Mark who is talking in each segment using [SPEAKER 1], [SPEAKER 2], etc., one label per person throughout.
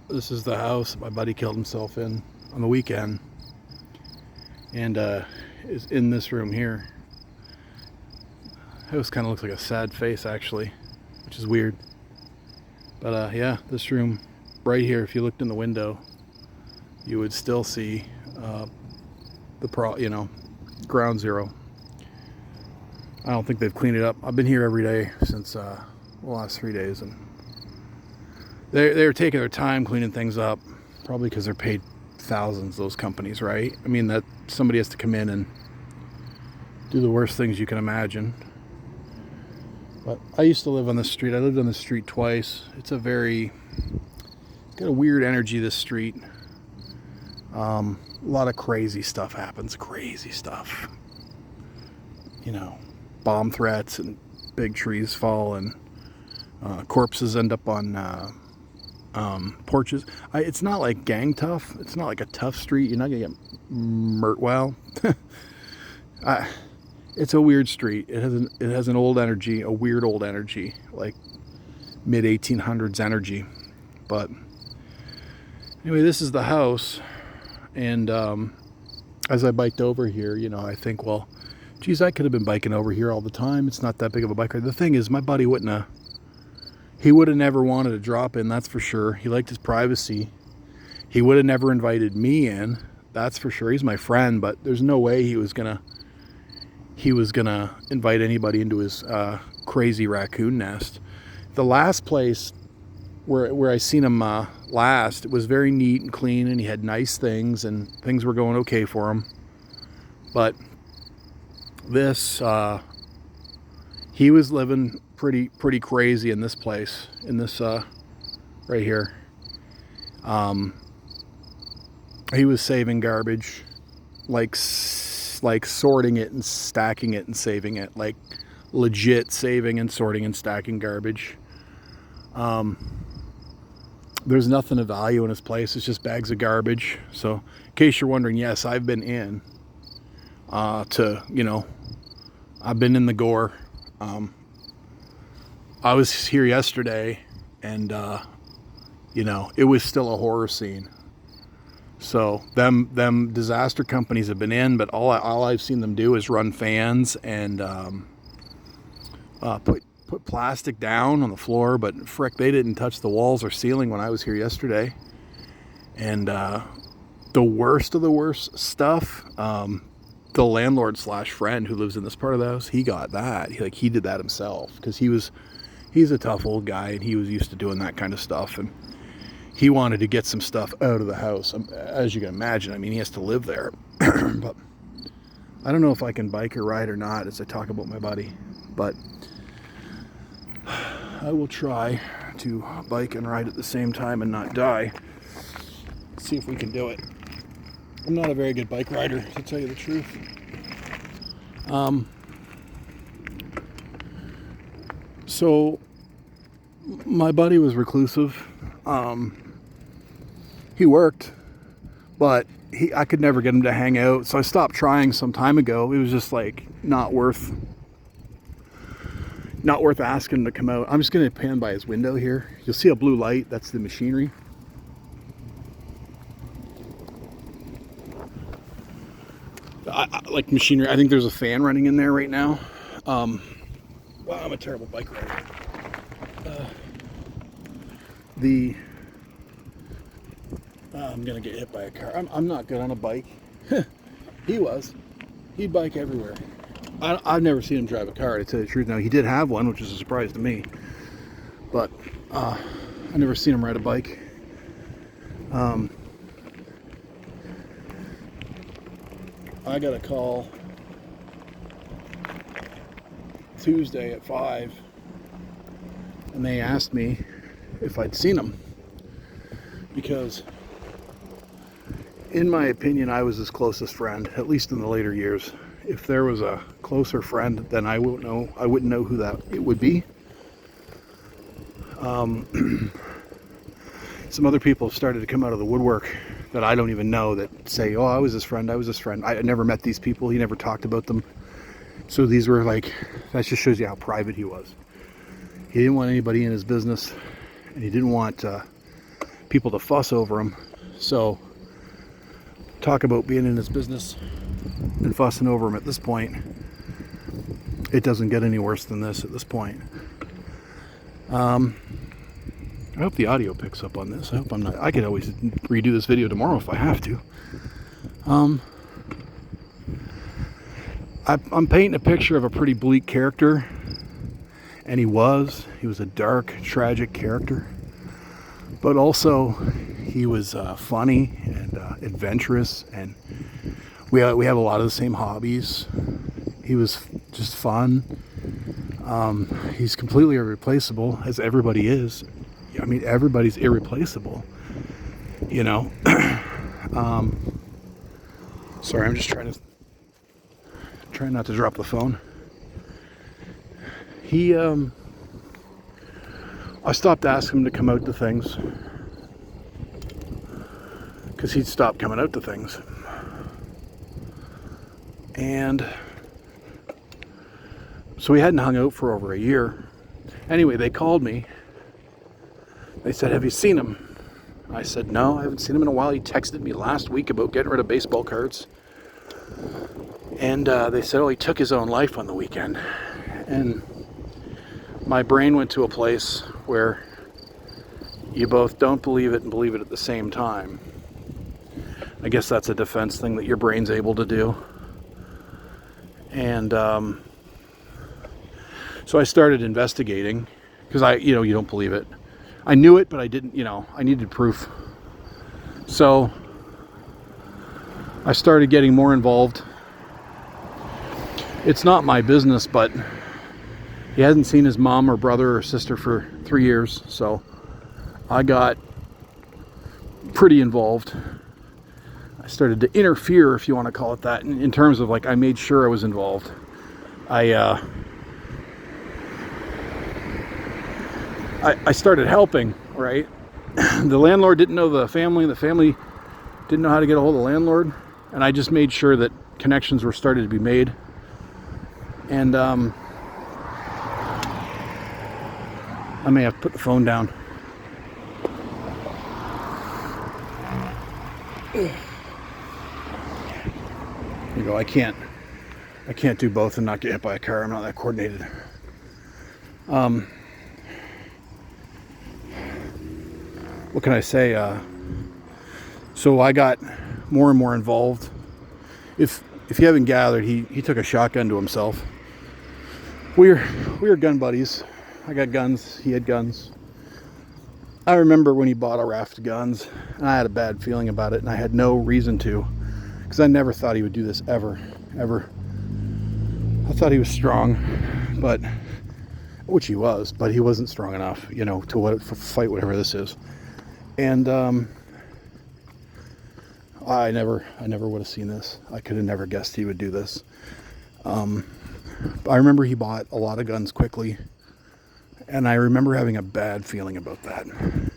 [SPEAKER 1] This is the house my buddy killed himself in on the weekend, and is in this room here. House kind of looks like a sad face actually, which is weird. But yeah, this room right here, if you looked in the window, you would still see ground zero. I don't think they've cleaned it up. I've been here every day since the last 3 days, and they're taking their time cleaning things up, probably because they're paid thousands, those companies, right? I mean, that somebody has to come in and do the worst things you can imagine. But I used to live on this street. I lived on this street twice. It's got a weird energy, this street. A lot of crazy stuff happens. Crazy stuff. Bomb threats and big trees fall and corpses end up on porches. It's not like gang tough. It's not like a tough street. You're not gonna get murdered. Well, it's a weird street. It has an old energy, a weird old energy, like mid 1800s energy. But anyway, this is the house, and as I biked over here, I think, well, geez, I could have been biking over here all the time. It's not that big of a bike ride. The thing is, my buddy would have never wanted to drop in, that's for sure. He liked his privacy. He would have never invited me in, that's for sure. He's my friend, but there's no way he was gonna invite anybody into his crazy raccoon nest. The last place where I seen him last, it was very neat and clean, and he had nice things, and things were going okay for him. But this, he was living pretty crazy in this place, in this right here. He was saving garbage, like sorting it and stacking it and saving it, like legit saving and sorting and stacking garbage. There's nothing of value in his place. It's just bags of garbage. So in case you're wondering, yes, I've been in I've been in the gore. I was here yesterday, and it was still a horror scene. So them disaster companies have been in, but all I've seen them do is run fans and put plastic down on the floor. But frick, they didn't touch the walls or ceiling when I was here yesterday. And the worst of the worst stuff, the landlord / friend who lives in this part of the house, he got that. He did that himself, because he's a tough old guy, and he was used to doing that kind of stuff, and he wanted to get some stuff out of the house. As you can imagine, I mean, he has to live there. But I don't know if I can bike or ride or not as I talk about my buddy, but I will try to bike and ride at the same time and not die. See if we can do it. I'm not a very good bike rider, to tell you the truth. So my buddy was reclusive. He worked, but I could never get him to hang out, so I stopped trying some time ago. It was just like not worth asking him to come out. I'm just gonna pan by his window here. You'll see a blue light. That's the machinery. Like machinery. I think there's a fan running in there right now. Wow, I'm a terrible bike rider. I'm gonna get hit by a car. I'm not good on a bike. He'd bike everywhere. I've never seen him drive a car, to tell you the truth. Now, he did have one, which is a surprise to me, but I've never seen him ride a bike. I got a call Tuesday at 5, and they asked me if I'd seen him, because in my opinion, I was his closest friend, at least in the later years. If there was a closer friend, then I wouldn't know who that it would be. Some other people started to come out of the woodwork that I don't even know, that say, oh, I was his friend. I never met these people. He never talked about them. So these were like, that just shows you how private he was. He didn't want anybody in his business, and he didn't want people to fuss over him. So talk about being in his business and fussing over him at this point. It doesn't get any worse than this at this point. I hope the audio picks up on this. I hope I'm not. I could always redo this video tomorrow if I have to. I'm painting a picture of a pretty bleak character, and he was a dark, tragic character, but also he was funny and adventurous, and we have a lot of the same hobbies. He was just fun. He's completely irreplaceable, as everybody is. I mean, everybody's irreplaceable, you know. Sorry, I'm just trying not to drop the phone. I stopped asking him to come out to things because he'd stopped coming out to things. And so we hadn't hung out for over a year. Anyway, they called me. They said, "Have you seen him?" I said, "No, I haven't seen him in a while. He texted me last week about getting rid of baseball cards." And they said, "Oh, he took his own life on the weekend." And my brain went to a place where you both don't believe it and believe it at the same time. I guess that's a defense thing that your brain's able to do. And so I started investigating because you don't believe it. I knew it, but I didn't, I needed proof. So I started getting more involved. It's not my business, but he hasn't seen his mom or brother or sister for 3 years. So I got pretty involved. I started to interfere, if you want to call it that, in terms of I made sure I was involved. I started helping, right? The landlord didn't know the family didn't know how to get a hold of the landlord, and I just made sure that connections were started to be made. And I may have to put the phone down. You know, I can't do both and not get hit by a car. I'm not that coordinated. What can I say? So I got more and more involved. If you haven't gathered, he took a shotgun to himself. We were gun buddies. I got guns. He had guns. I remember when he bought a raft of guns, and I had a bad feeling about it, and I had no reason to, because I never thought he would do this ever. I thought he was strong, which he was, but he wasn't strong enough, to fight whatever this is. And I never would have seen this. I could have never guessed he would do this. I remember he bought a lot of guns quickly, and I remember having a bad feeling about that. And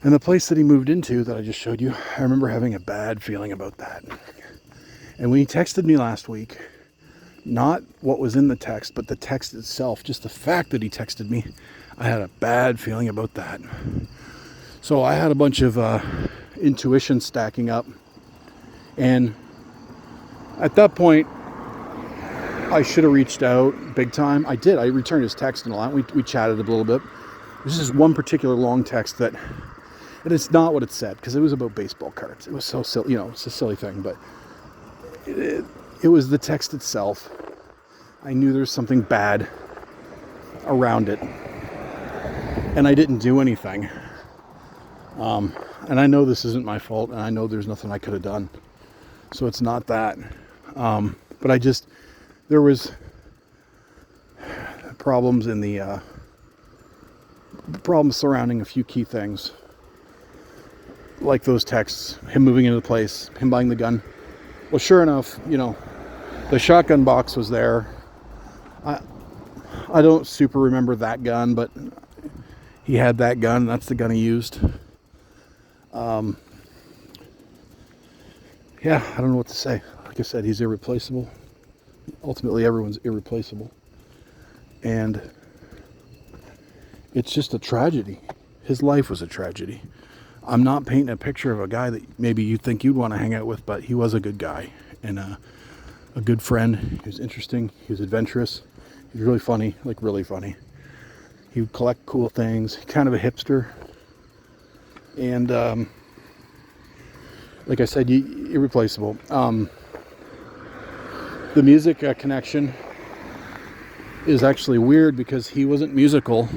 [SPEAKER 1] the place that he moved into that I just showed you, I remember having a bad feeling about that. And when he texted me last week, not what was in the text, but the text itself, just the fact that he texted me, I had a bad feeling about that. So I had a bunch of intuition stacking up, and at that point I should have reached out big time. I did. I returned his text and a lot. We chatted a little bit. This is one particular long text and it's not what it said, because it was about baseball cards. It was so silly, it's a silly thing, but it was the text itself. I knew there was something bad around it, and I didn't do anything. And I know this isn't my fault, and I know there's nothing I could have done. So it's not that. But there was problems in the problems surrounding a few key things. Like those texts, him moving into the place, him buying the gun. Well, sure enough, the shotgun box was there. I don't super remember that gun, but he had that gun. That's the gun he used. Yeah, I don't know what to say. Like I said, he's irreplaceable. Ultimately, everyone's irreplaceable. And it's just a tragedy. His life was a tragedy. I'm not painting a picture of a guy that maybe you think you'd want to hang out with, but he was a good guy and a good friend. He was interesting. He was adventurous. He was really funny, like really funny. He would collect cool things. Kind of a hipster. And like I said, irreplaceable. The music connection is actually weird because he wasn't musical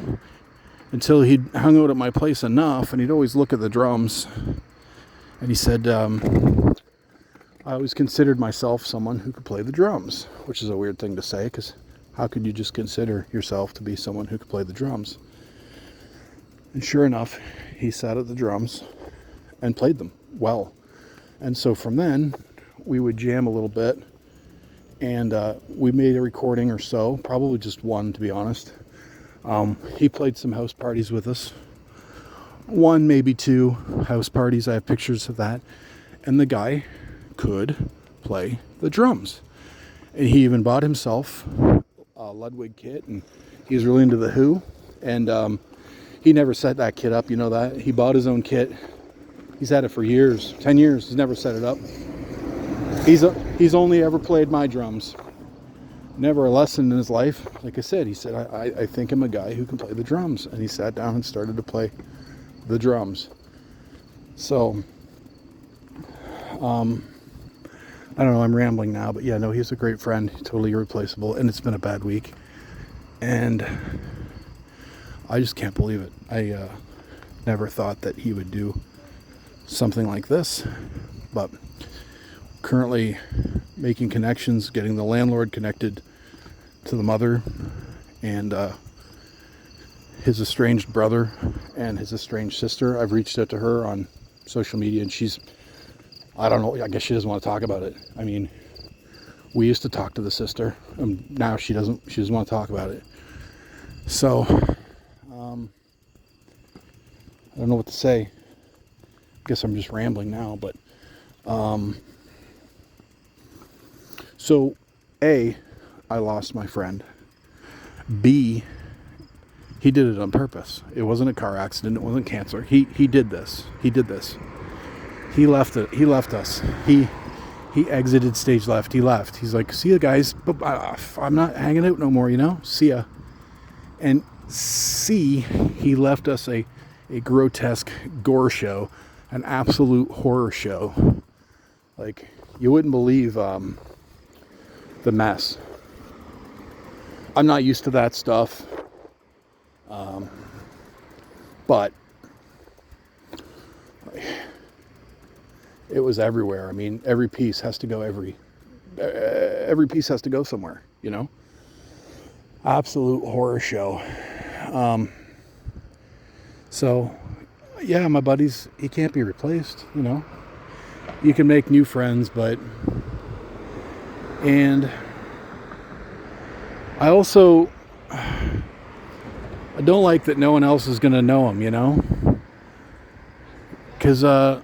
[SPEAKER 1] until he'd hung out at my place enough, and he'd always look at the drums. And he said, I always considered myself someone who could play the drums, which is a weird thing to say, because how could you just consider yourself to be someone who could play the drums? And sure enough, he sat at the drums and played them well. And so from then, we would jam a little bit, and we made a recording or so, probably just one, to be honest. He played some house parties with us. One, maybe two house parties. I have pictures of that. And the guy could play the drums. And he even bought himself a Ludwig kit, and he was really into the Who. And he never set that kit up, you know that. He bought his own kit. He's had it for years, 10 years. He's never set it up. He's only ever played my drums. Never a lesson in his life. Like I said, he said, I think I'm a guy who can play the drums. And he sat down and started to play the drums. So, I don't know, I'm rambling now. But yeah, no, he's a great friend. Totally irreplaceable. And it's been a bad week. And I just can't believe it. I never thought that he would do something like this. But currently making connections, getting the landlord connected to the mother and his estranged brother and his estranged sister. I've reached out to her on social media, and she's, I don't know, I guess she doesn't want to talk about it. I mean, we used to talk to the sister, and now she doesn't want to talk about it. So I don't know what to say. I guess I'm just rambling now, but so A, I lost my friend. B, he did it on purpose. It wasn't a car accident. It wasn't cancer. He did this. He did this. He left it. He left us. He exited stage left. He left. He's like, see ya, guys. I'm not hanging out no more, you know? See ya. And C, he left us a grotesque gore show, an absolute horror show. Like, you wouldn't believe the mess. I'm not used to that stuff. But it was everywhere. I mean, every piece has to go every piece has to go somewhere, you know? Absolute horror show. So yeah, my buddies, he can't be replaced, you know? You can make new friends, and I also, I don't like that no one else is going to know him, you know? Because, yeah,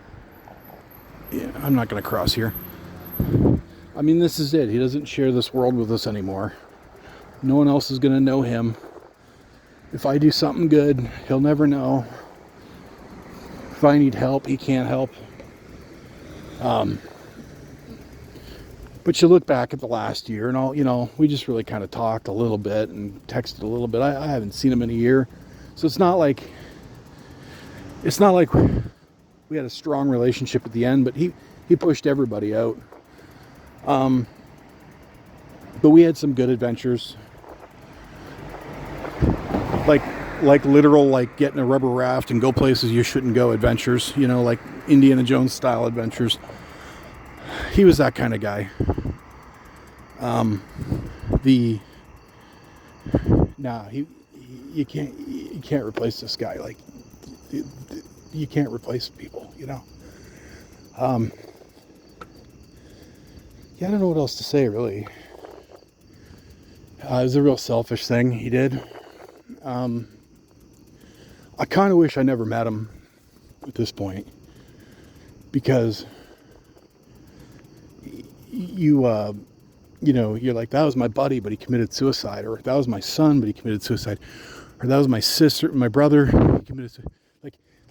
[SPEAKER 1] I'm not going to cross here. I mean, this is it. He doesn't share this world with us anymore. No one else is going to know him. If I do something good, he'll never know. If I need help, he can't help. But you look back at the last year and all, you know, we just really kind of talked a little bit and texted a little bit. I haven't seen him in a year. So it's not like we had a strong relationship at the end, but he pushed everybody out. But we had some good adventures. Like literal, like getting a rubber raft and go places you shouldn't go adventures, you know, like Indiana Jones style adventures. He was that kind of guy. You can't replace this guy. Like, you can't replace people, you know. Yeah, I don't know what else to say, really. It was a real selfish thing he did. I kind of wish I never met him at this point, because you know, you're like, that was my buddy, but he committed suicide, or that was my son, but he committed suicide, or that was my sister, my brother, he committed suicide.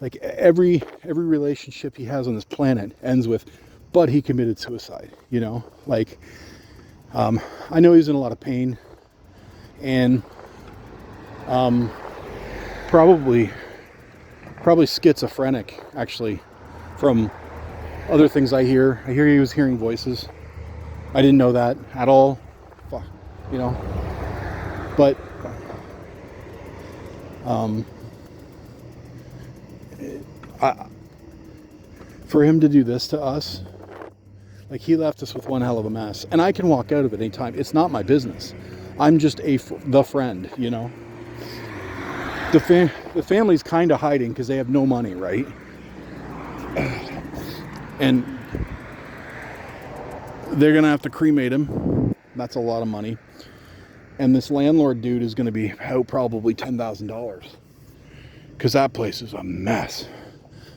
[SPEAKER 1] Like every relationship he has on this planet ends with, but he committed suicide, you know? Like, I know he's in a lot of pain, and probably schizophrenic, actually, from other things I hear. I hear he was hearing voices. I didn't know that at all, you know? But for him to do this to us, like, he left us with one hell of a mess, and I can walk out of it anytime. It's not my business. I'm just the friend, you know. The family's kind of hiding because they have no money, right? And they're gonna have to cremate him. That's a lot of money. And this landlord dude is gonna be out probably $10,000 because that place is a mess.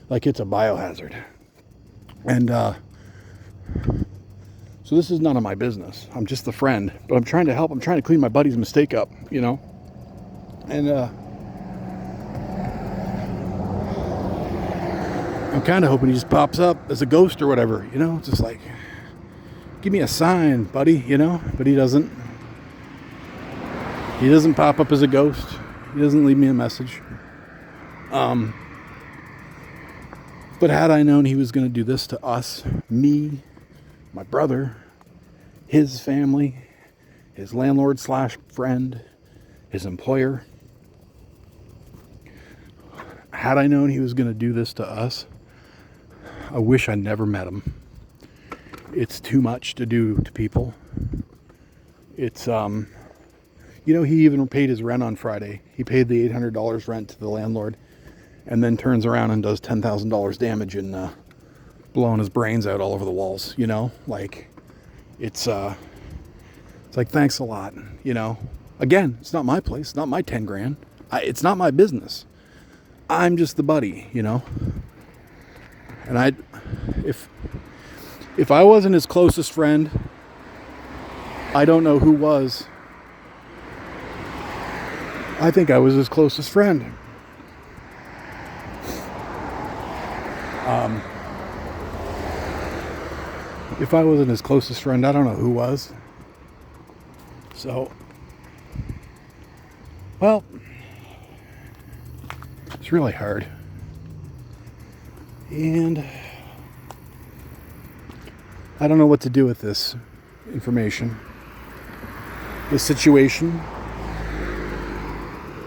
[SPEAKER 1] Like, it's a biohazard. And so this is none of my business. I'm just the friend, but I'm trying to help. I'm trying to clean my buddy's mistake up, you know. And I'm kind of hoping he just pops up as a ghost or whatever, you know. Just like, give me a sign, buddy, you know. But he doesn't. He doesn't pop up as a ghost. He doesn't leave me a message. But had I known he was going to do this to us, me, my brother, his family, his landlord / friend, his employer, had I known he was going to do this to us, I wish I never met him. It's too much to do to people. It's, you know, he even paid his rent on Friday. He paid the $800 rent to the landlord, and then turns around and does $10,000 damage and blowing his brains out all over the walls, you know? Like, it's like, thanks a lot, you know? Again, it's not my place, it's not my 10 grand. It's not my business. I'm just the buddy, you know? And if I wasn't his closest friend, I don't know who was. I think I was his closest friend. If I wasn't his closest friend, I don't know who was. So, well, it's really hard. And I don't know what to do with this information, this situation.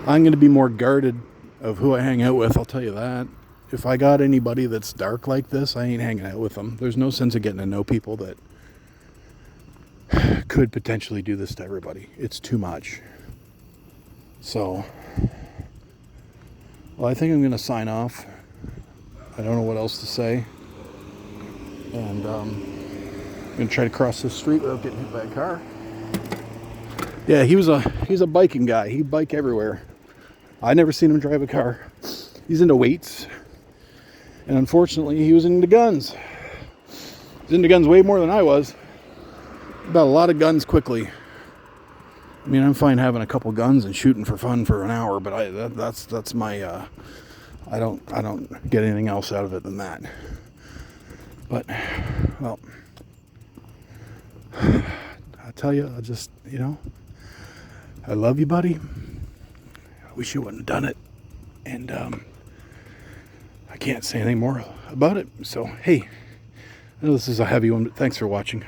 [SPEAKER 1] I'm going to be more guarded of who I hang out with, I'll tell you that. If I got anybody that's dark like this, I ain't hanging out with them. There's no sense of getting to know people that could potentially do this to everybody. It's too much. So, well, I think I'm going to sign off. I don't know what else to say. And I'm going to try to cross this street without getting hit by a car. Yeah, he's a biking guy. He'd bike everywhere. I never seen him drive a car. He's into weights. And unfortunately, he was into guns. He's into guns way more than I was. About a lot of guns quickly. I mean, I'm fine having a couple guns and shooting for fun for an hour, but that's my I don't get anything else out of it than that. But, well, I tell you, I just, you know, I love you, buddy. I wish you wouldn't have done it. And I can't say anything more about it. So, hey, I know this is a heavy one, but thanks for watching.